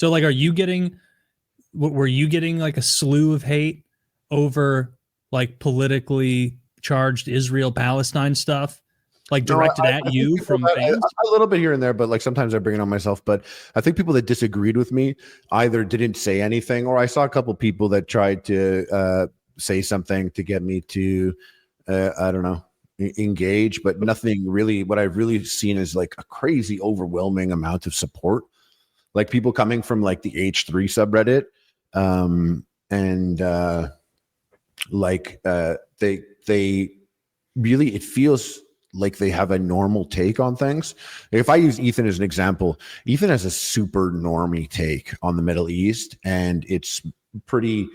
So like, were you getting like a slew of hate over like politically charged Israel-Palestine stuff? Like directed at you from fans? A little bit here and there, but like sometimes I bring it on myself. But I think people that disagreed with me either didn't say anything, or I saw a couple people that tried to say something to get me to, I don't know, engage, but nothing really. What I've really seen is like a crazy, overwhelming amount of support. Like people coming from like the H3 subreddit, they really, it feels like they have a normal take on things. If I use Ethan as an example, Ethan has a super normie take on the Middle East, and it's pretty,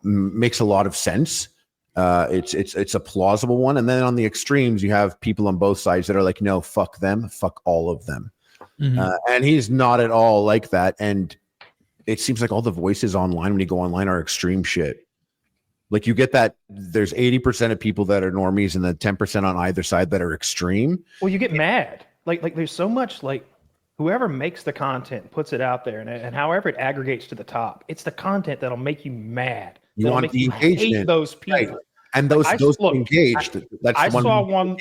makes a lot of sense. It's a plausible one. And then on the extremes, you have people on both sides that are like, no, fuck them, fuck all of them. Mm-hmm. And he's not at all like that. And it seems like all the voices online, when you go online, are extreme shit. Like you get that there's 80% of people that are normies and then 10% on either side that are extreme. Well, you get mad. Like there's so much, like whoever makes the content puts it out there, and however it aggregates to the top, it's the content that'll make you mad. You want the engagement. Hate those people. Right. And those engaged. I saw one.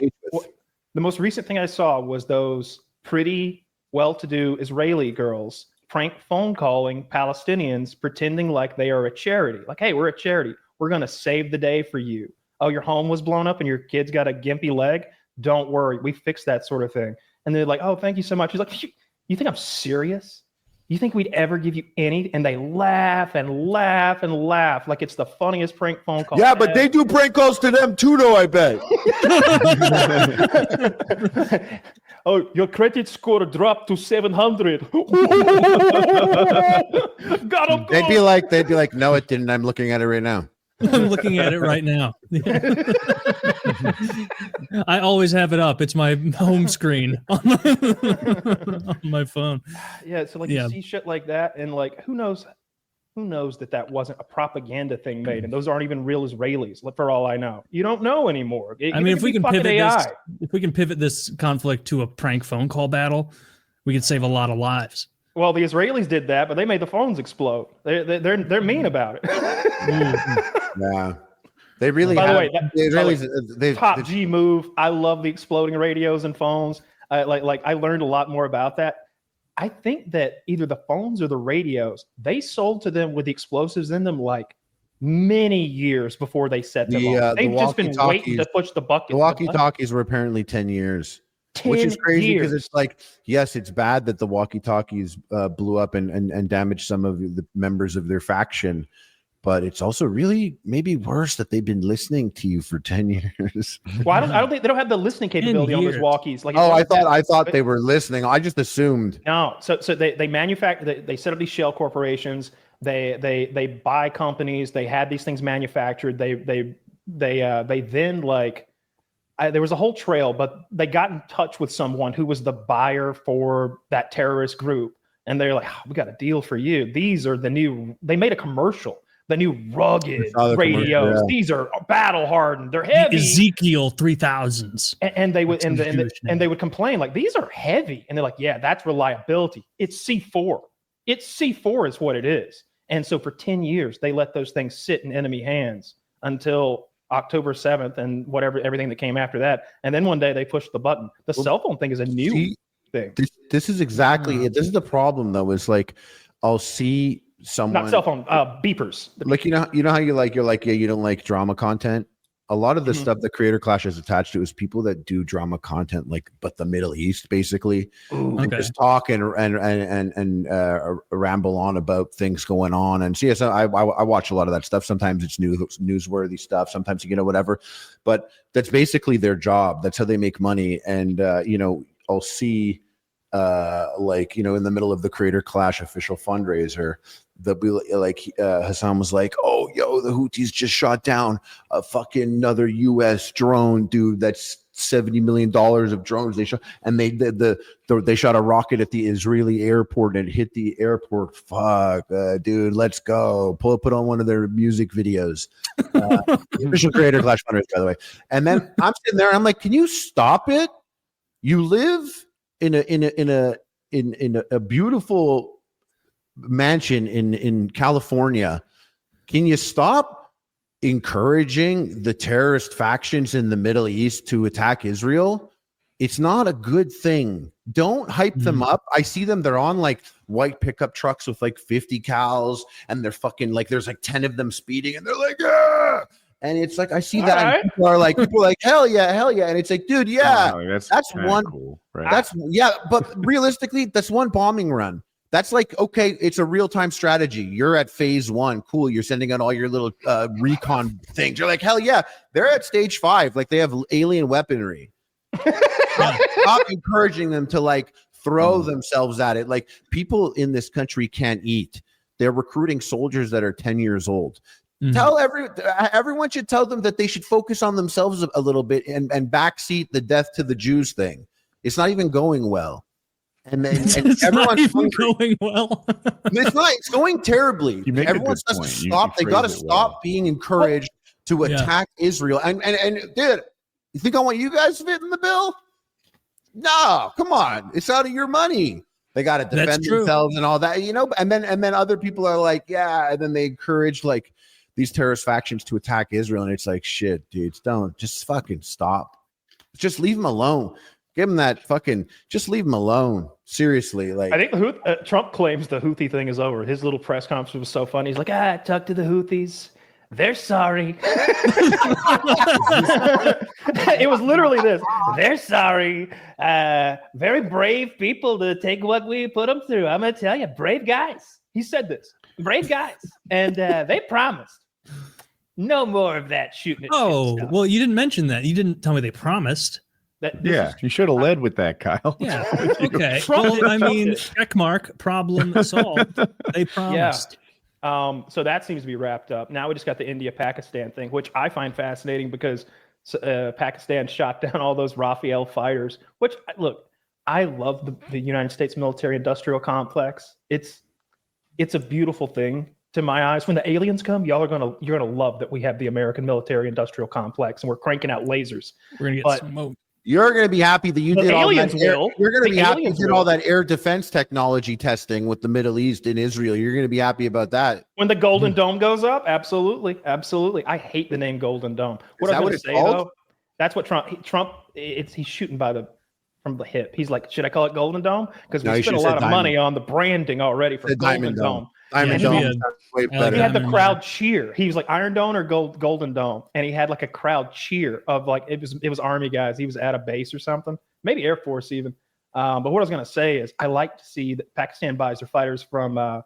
The most recent thing I saw was those pretty well-to-do Israeli girls prank phone calling Palestinians, pretending like they are a charity. Like, hey, we're a charity. We're going to save the day for you. Oh, your home was blown up and your kid's got a gimpy leg? Don't worry. We fixed that sort of thing. And they're like, oh, thank you so much. He's like, you think I'm serious? You think we'd ever give you any? And they laugh and laugh and laugh like it's the funniest prank phone call. Yeah, but they do prank calls to them too, though, I bet. Oh, your credit score dropped to 700. Got him. They'd be like, no, it didn't. I'm looking at it right now. I'm looking at it right now. I always have it up. It's my home screen on my phone. Yeah, so you see shit like that, and like who knows that wasn't a propaganda thing made, and those aren't even real Israelis, for all I know. You don't know anymore. I mean, if we can pivot this conflict to a prank phone call battle, we could save a lot of lives. Well, the Israelis did that, but they made the phones explode. They're mean about it. Yeah, they really. By the way, the Israelis, top G move. I love the exploding radios and phones. I learned a lot more about that. I think that either the phones or the radios, they sold to them with the explosives in them like many years before they set them off. They've just been waiting to push the bucket. The walkie-talkies were apparently 10 years. Which is crazy because it's like, yes, it's bad that the walkie-talkies blew up and damaged some of the members of their faction, but it's also really maybe worse that they've been listening to you for 10 years. Well, I don't think they don't have the listening capability on those walkies. Like, I thought they were listening. I just assumed. No, so they manufacture. They set up these shell corporations. They buy companies. They had these things manufactured. They then like. There was a whole trail, but they got in touch with someone who was the buyer for that terrorist group. And they're like, we got a deal for you. These are they made a commercial, the new rugged radios. Yeah. These are battle hardened. They're heavy. The Ezekiel 3000s. And they would, and they would complain like, these are heavy. And they're like, yeah, that's reliability. It's C4. It's C4 is what it is. And so for 10 years, they let those things sit in enemy hands until October 7th and everything that came after that. And then one day they pushed the button. The cell phone thing is a new thing. This is exactly it. This is the problem though, is like, I'll see someone. Not cell phone, beepers. Like, you know how you're like, yeah, you don't like drama content. A lot of the stuff that Creator Clash is attached to is people that do drama content, like, but the Middle East, basically. Just talk and ramble on about things going on. And so, yes, I watch a lot of that stuff. Sometimes it's newsworthy stuff. Sometimes, whatever. But that's basically their job. That's how they make money. And, I'll see, in the middle of the Creator Clash official fundraiser, they'll be like, Hassan was like, oh, yo, the Houthis just shot down a fucking another U.S. drone, dude. That's $70 million of drones they shot, and they shot a rocket at the Israeli airport and it hit the airport. Fuck, dude, let's go. Put on one of their music videos. Official Creator Clash fundraiser, by the way. And then I'm sitting there, I'm like, can you stop it? You live in a beautiful mansion in California. Can you stop encouraging the terrorist factions in the Middle East to attack Israel? It's not a good thing. Don't hype them up. I see them. They're on like white pickup trucks with like 50 cals, and they're fucking like, there's like 10 of them speeding, and they're like, ah! And it's like, I see that. Right. And people are like, hell yeah. And it's like, dude, yeah, that's one. Cool, right? That's but realistically, that's one bombing run. That's like, okay, it's a real-time strategy. You're at phase 1. Cool. You're sending out all your little recon things. You're like, hell yeah. They're at stage 5. Like, they have alien weaponry. Stop encouraging them to like throw themselves at it. Like, people in this country can't eat. They're recruiting soldiers that are 10 years old. Tell everyone should tell them that they should focus on themselves a little bit and backseat the death to the Jews thing. It's not even going well. And then it's not even going well. It's going terribly. Everyone's got to stop. They got to stop being encouraged to attack Israel. And dude, you think I want you guys to fit in the bill? No, come on. It's out of your money. They got to defend themselves and all that, and then other people are like, yeah, and then they encourage like these terrorist factions to attack Israel. And it's like, shit, dudes, don't just fucking stop. Just leave them alone. Give them that fucking, just leave them alone. Seriously. Like, I think Trump claims the Houthi thing is over. His little press conference was so funny. He's like, talk to the Houthis. They're sorry. It was literally this. They're sorry. Very brave people to take what we put them through. I'm going to tell you, brave guys. He said this. Brave guys. And they promised no more of that shooting. Oh, well, you didn't mention that. You didn't tell me they promised. You should have led with that, Kyle. Yeah. Okay. Well, I mean, check mark, problem solved. They promised. Yeah. So that seems to be wrapped up. Now we just got the India-Pakistan thing, which I find fascinating because Pakistan shot down all those Rafael fighters, which, look, I love the United States military-industrial complex. It's a beautiful thing to my eyes. When the aliens come, you're gonna love that we have the American military-industrial complex and we're cranking out lasers. We're gonna get smoked. You're going to be happy that you did all that. You're going to be happy you did all that air defense technology testing with the Middle East and Israel. You're going to be happy about that. When the Golden Dome goes up, absolutely. I hate the name Golden Dome. What I was going to say though, that's what Trump. He's shooting from the hip. He's like, should I call it Golden Dome? Because we spent a lot of money on the branding already for Golden Dome. Diamond Dome. He had the crowd cheer. He was like Iron Dome or Golden Dome, and he had like a crowd cheer of like it was Army guys. He was at a base or something, maybe Air Force even. But what I was gonna say is I like to see that Pakistan buys their fighters from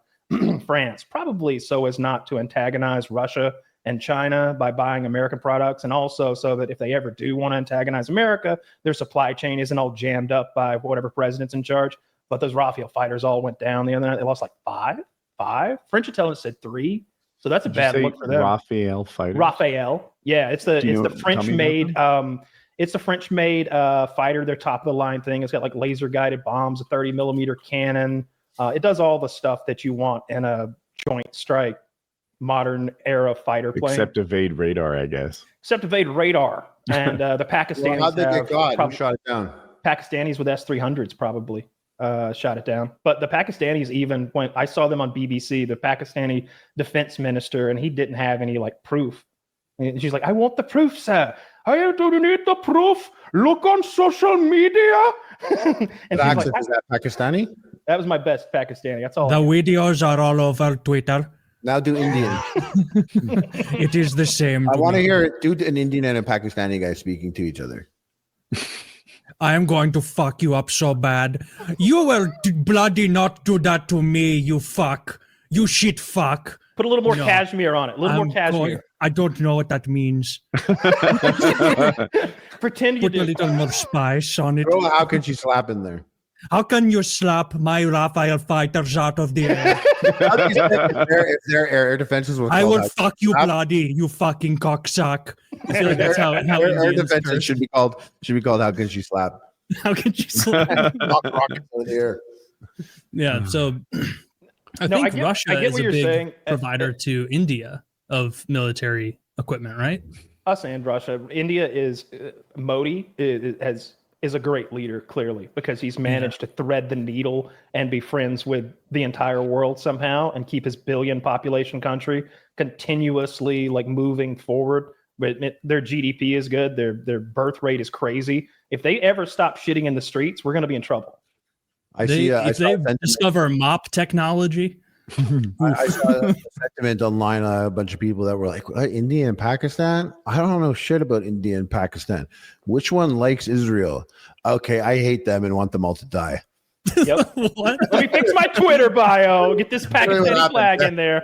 France, probably so as not to antagonize Russia and China by buying American products, and also so that if they ever do want to antagonize America, their supply chain isn't all jammed up by whatever president's in charge. But those Rafael fighters all went down the other night. They lost like five. French intelligence said 3, so that's a bad look for them. Rafael fighter. Rafael, yeah, it's the French made. It's the French made fighter. Their top of the line thing. It's got like laser guided bombs, a 30mm cannon. It does all the stuff that you want in a joint strike modern era fighter plane. Except evade radar, I guess. Except evade radar, and the Pakistanis. How'd they get caught? Who shot it down? Pakistanis with S-300s probably. Shot it down. But the Pakistanis, even when I saw them on BBC, the Pakistani defense minister, and he didn't have any like proof. And she's like, I want the proof, sir. I don't need the proof. Look on social media. And is that Pakistani? That was my best Pakistani. That's all. The videos are all over Twitter. Now do Indian. It is the same. I want to hear it. Do an Indian and a Pakistani guy speaking to each other. I am going to fuck you up so bad. You will bloody not do that to me, you fuck. You shit fuck. Put a little more cashmere on it. A little more cashmere. I don't know what that means. Pretend you Put a little more spice on it. Bro, how can she slap in there? How can you slap my Rafael fighters out of the air? if their air defenses were I will fuck you bloody, you fucking cocksuck. I feel like that's how air defenses should be called. How can she slap? How can she slap? Rockets over the air. Yeah, so I think Russia is a big provider to India of military equipment, right? Us and Russia. India is Modi has is a great leader, clearly, because he's managed to thread the needle and be friends with the entire world somehow and keep his billion population country continuously like moving forward. But their GDP is good. Their birth rate is crazy. If they ever stop shitting in the streets, we're going to be in trouble. If they discover mop technology. I saw a sentiment online, a bunch of people that were like, India and Pakistan? I don't know shit about India and Pakistan. Which one likes Israel? Okay, I hate them and want them all to die. Yep. What? Let me fix my Twitter bio. Get this Pakistani flag in there.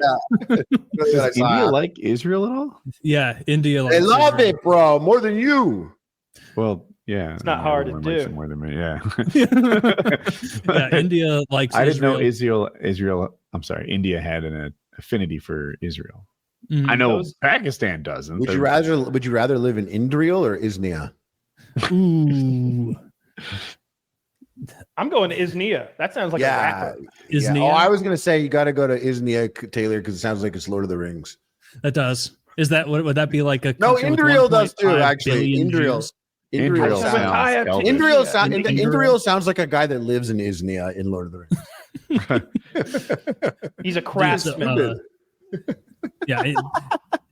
Yeah. Does India like Israel at all? Yeah, India likes They love it, bro, more than you. Well, yeah, it's not hard to do. More than me, yeah. Yeah, India likes. I didn't know Israel. I'm sorry, India had an affinity for Israel. I know Pakistan doesn't. Would you rather live in Indriel or Iznia? Ooh. I'm going to Iznia. That sounds like a rapper. Iznia? Oh, I was gonna say you got to go to Iznia, Taylor, because it sounds like it's Lord of the Rings. That does. Is that would that be like a? No, Indriel does too. Actually, Indriel sounds like a guy that lives in Iznia in Lord of the Rings. He's a craftsman. Yeah,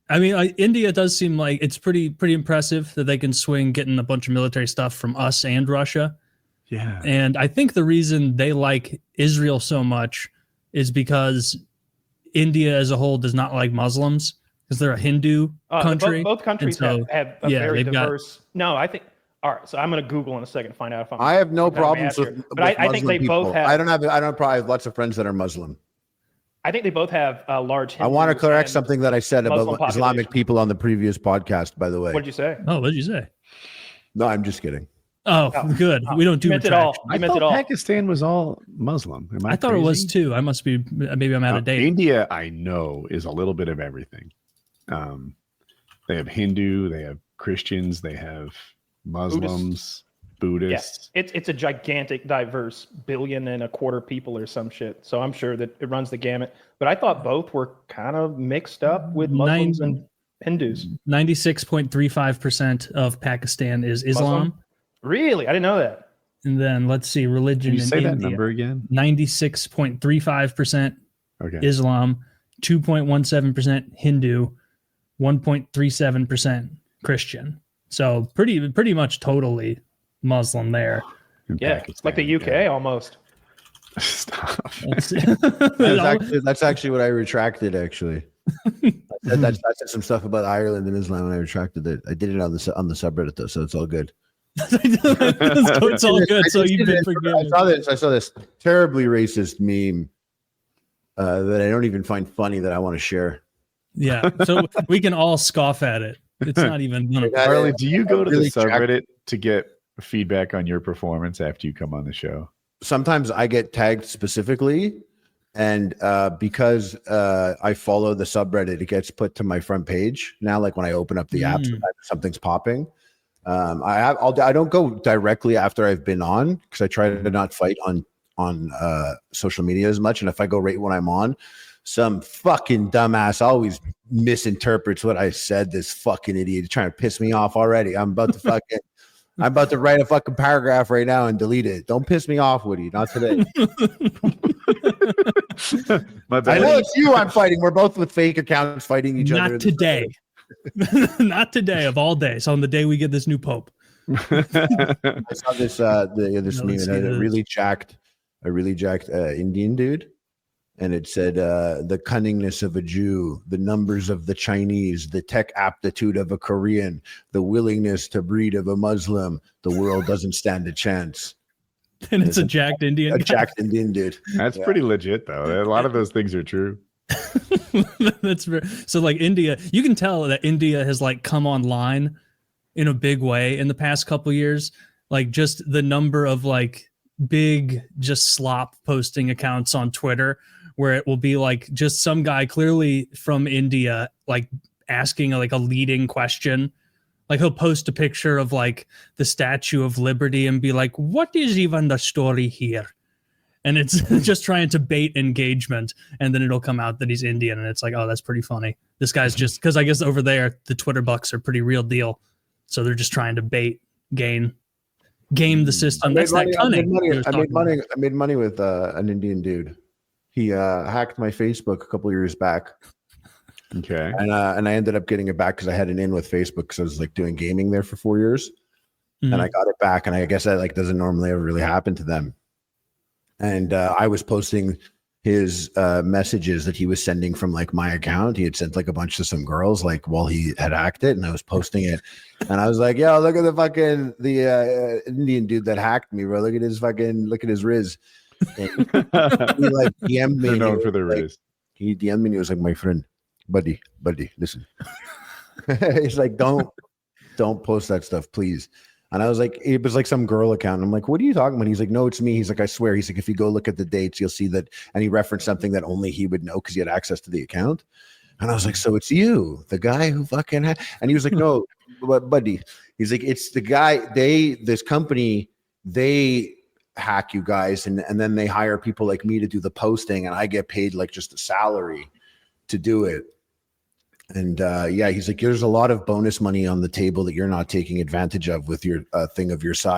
I mean, India does seem like it's pretty impressive that they can swing getting a bunch of military stuff from us and Russia. Yeah, and I think the reason they like Israel so much is because India as a whole does not like Muslims because they're a Hindu country. Both countries have a very diverse. I think. All right, so I'm going to Google in a second to find out if I have no problems with I think they people. both have. I probably have lots of friends that are Muslim. I think they both have large. Hindus. I want to correct something that I said about Islamic people on the previous podcast. By the way, what did you say? Oh, what did you say? No, I'm just kidding. Oh, good. We don't do it all. I thought Pakistan was all Muslim. I thought it was too. I must be. Maybe I'm out of date. India, I know, is a little bit of everything. They have Hindu, they have Christians, they have Muslims, Buddhists. Yeah. It's a gigantic, diverse 1.25 billion people or some shit. So I'm sure that it runs the gamut. But I thought both were kind of mixed up with Muslims and Hindus. 96.35% of Pakistan is Islam. Muslim? Really? I didn't know that. And then let's see, religion Can you say in that India. number again? 96.35% Islam, 2.17% Hindu, 1.37% Christian. So pretty much totally Muslim there. Yeah, it's like the UK almost. Stop. That's actually what I retracted. Actually, I said some stuff about Ireland and Islam, and I retracted it. I did it on the subreddit though, so it's all good. It's all good. So you've been forgiven. I saw this terribly racist meme that I don't even find funny that I want to share. Yeah, so we can all scoff at it. It's not even. Harley, do you go to the subreddit to get feedback on your performance after you come on the show? Sometimes I get tagged specifically, and because I follow the subreddit, it gets put to my front page now. Like when I open up the app, something's popping. I don't go directly after I've been on because I try to not fight on social media as much. And if I go right when I'm on, some fucking dumbass always misinterprets what I said. This fucking idiot trying to piss me off already. I'm about to write a fucking paragraph right now and delete it. Don't piss me off, Woody. Not today. I know it's you I'm fighting. We're both with fake accounts fighting each other. Not today. Not today of all days. On the day we get this new pope. I saw this this meme and a really jacked Indian dude. And it said, the cunningness of a Jew, the numbers of the Chinese, the tech aptitude of a Korean, the willingness to breed of a Muslim. The world doesn't stand a chance. And it's a jacked Indian guy. Jacked Indian dude. That's pretty legit, though. A lot of those things are true. That's very, so like India, you can tell that India has like come online in a big way in the past couple of years. Like just the number of like big just slop posting accounts on Twitter where it will be like just some guy clearly from India, like asking like a leading question. Like he'll post a picture of like the Statue of Liberty and be like, what is even the story here? And it's just trying to bait engagement. And then it'll come out that he's Indian. And it's like, oh, that's pretty funny. This guy's just, because I guess over there, the Twitter bucks are pretty real deal. So they're just trying to gain game the system. That's that cunning. I made money with an Indian dude. He hacked my Facebook a couple years back. Okay. And I ended up getting it back because I had an in with Facebook because I was like doing gaming there for 4 years. And I got it back, and I guess that like doesn't normally ever really happen to them. And I was posting his messages that he was sending from like my account. He had sent like a bunch to some girls like while he had hacked it, and I was posting it. And I was like, "Yo, look at the Indian dude that hacked me, bro. Look at his Riz." And he like DM'd me. They're known for their Riz. He DM'd me and he was like, "My friend, buddy, listen." He's like, don't post that stuff, please. And I was like, it was like some girl account. And I'm like, what are you talking about? He's like, no, it's me. He's like, I swear. He's like, if you go look at the dates, you'll see that. And he referenced something that only he would know because he had access to the account. And I was like, so it's you, the guy who fucking had. And he was like, no, buddy. He's like, it's the guy. This company, they hack you guys, and then they hire people like me to do the posting, and I get paid like just a salary to do it. And yeah, he's like, there's a lot of bonus money on the table that you're not taking advantage of with your thing of your size.